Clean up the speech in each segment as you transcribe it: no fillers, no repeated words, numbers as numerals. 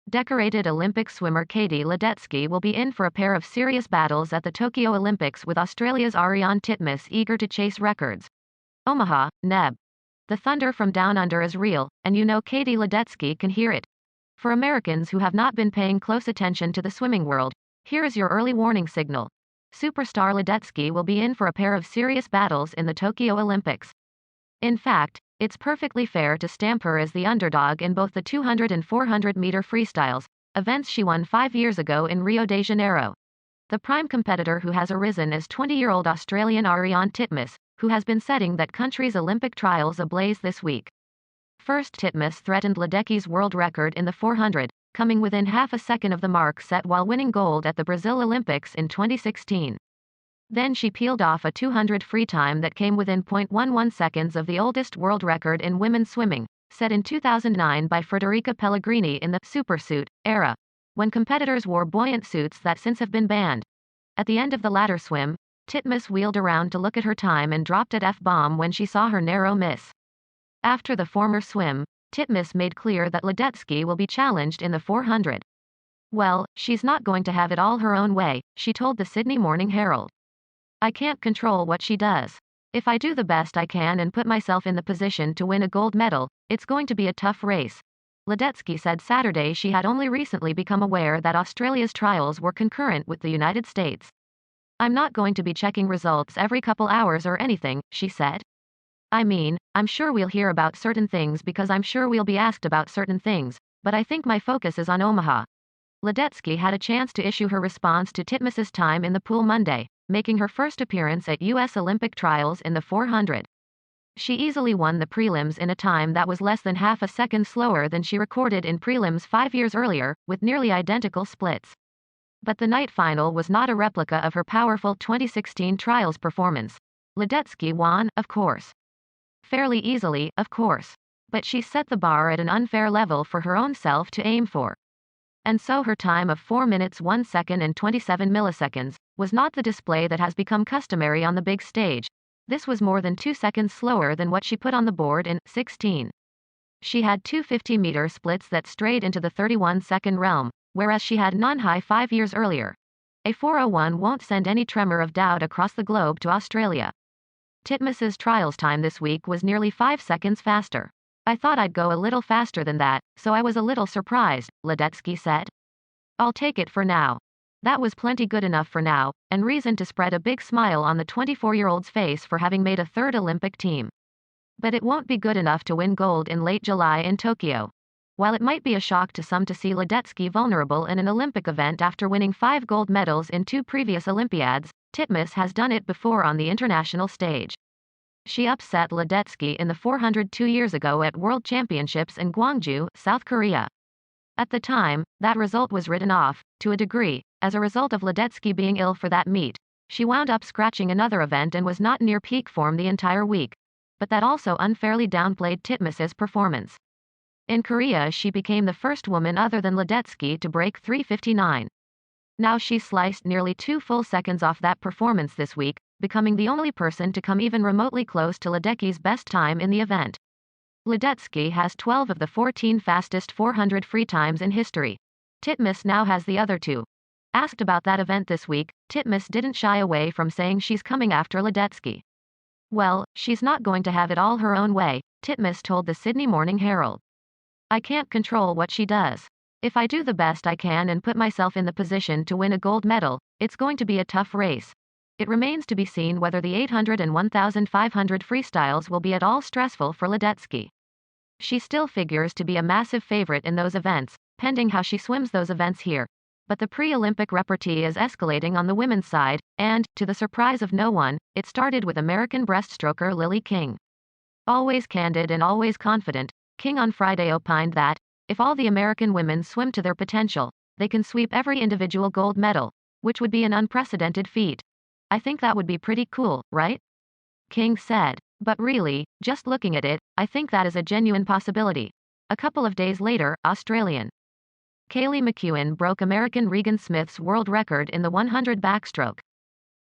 Decorated Olympic swimmer Katie Ledecky will be in for a pair of serious battles at the Tokyo Olympics with Australia's Ariarne Titmus eager to chase records. Omaha, Neb. The thunder from down under is real, and you know Katie Ledecky can hear it. For Americans who have not been paying close attention to the swimming world, here is your early warning signal. Superstar Ledecky will be in for a pair of serious battles in the Tokyo Olympics. In fact, it's perfectly fair to stamp her as the underdog in both the 200 and 400 meter freestyles, events she won 5 years ago in Rio de Janeiro. The prime competitor who has arisen is 20-year-old Australian Ariarne Titmus, who has been setting that country's Olympic trials ablaze this week. First, Titmus threatened Ledecky's world record in the 400, coming within half a second of the mark set while winning gold at the Brazil Olympics in 2016. Then she peeled off a 200 free time that came within 0.11 seconds of the oldest world record in women's swimming, set in 2009 by Federica Pellegrini in the supersuit era, when competitors wore buoyant suits that since have been banned. At the end of the latter swim, Titmus wheeled around to look at her time and dropped an F-bomb when she saw her narrow miss. After the former swim, Titmus made clear that Ledecky will be challenged in the 400. Well, she's not going to have it all her own way, she told the Sydney Morning Herald. I can't control what she does. If I do the best I can and put myself in the position to win a gold medal, it's going to be a tough race. Ledecky said Saturday she had only recently become aware that Australia's trials were concurrent with the United States. I'm not going to be checking results every couple hours or anything, she said. I mean, I'm sure we'll hear about certain things because I'm sure we'll be asked about certain things, but I think my focus is on Omaha. Ledecky had a chance to issue her response to Titmus's time in the pool Monday, making her first appearance at U.S. Olympic trials in the 400. She easily won the prelims in a time that was less than half a second slower than she recorded in prelims 5 years earlier, with nearly identical splits. But the night final was not a replica of her powerful 2016 trials performance. Ledecky won, of course. Fairly easily, of course. But she set the bar at an unfair level for her own self to aim for. And so her time of 4 minutes 1 second and 27 milliseconds was not the display that has become customary on the big stage. This was more than 2 seconds slower than what she put on the board in 16. She had two 50-meter splits that strayed into the 31-second realm, whereas she had non-high 5 years earlier. A 4:01 won't send any tremor of doubt across the globe to Australia. Titmus's trials time this week was nearly 5 seconds faster. I thought I'd go a little faster than that, so I was a little surprised, Ledecky said. I'll take it for now. That was plenty good enough for now, and reason to spread a big smile on the 24-year-old's face for having made a third Olympic team. But it won't be good enough to win gold in late July in Tokyo. While it might be a shock to some to see Ledecky vulnerable in an Olympic event after winning 5 gold medals in 2 previous Olympiads, Titmus has done it before on the international stage. She upset Ledecky in the 400 2 years ago at World Championships in Gwangju, South Korea. At the time, that result was written off, to a degree, as a result of Ledecky being ill for that meet. She wound up scratching another event and was not near peak form the entire week. But that also unfairly downplayed Titmus's performance. In Korea she became the first woman other than Ledecky to break 3:59. Now she's sliced nearly 2 full seconds off that performance this week, becoming the only person to come even remotely close to Ledecky's best time in the event. Ledecky has 12 of the 14 fastest 400 free times in history. Titmus now has the other 2. Asked about that event this week, Titmus didn't shy away from saying she's coming after Ledecky. Well, she's not going to have it all her own way, Titmus told the Sydney Morning Herald. I can't control what she does. If I do the best I can and put myself in the position to win a gold medal, it's going to be a tough race. It remains to be seen whether the 800 and 1,500 freestyles will be at all stressful for Ledecky. She still figures to be a massive favorite in those events, pending how she swims those events here. But the pre-Olympic repartee is escalating on the women's side, and, to the surprise of no one, it started with American breaststroker Lily King. Always candid and always confident, King on Friday opined that, if all the American women swim to their potential, they can sweep every individual gold medal, which would be an unprecedented feat. I think that would be pretty cool, right? King said. But really, just looking at it, I think that is a genuine possibility. A couple of days later, Australian Kaylee McEwen broke American Regan Smith's world record in the 100 backstroke.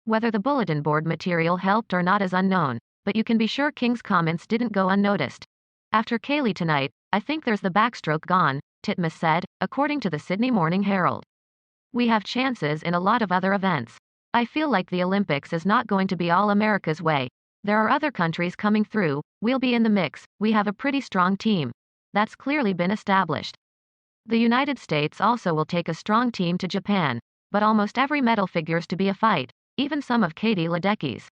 Whether the bulletin board material helped or not is unknown, but you can be sure King's comments didn't go unnoticed. After Kaylee tonight, I think there's the backstroke gone, Titmus said, according to the Sydney Morning Herald. We have chances in a lot of other events. I feel like the Olympics is not going to be all America's way. There are other countries coming through, we'll be in the mix, we have a pretty strong team. That's clearly been established. The United States also will take a strong team to Japan, but almost every medal figures to be a fight, even some of Katie Ledecky's.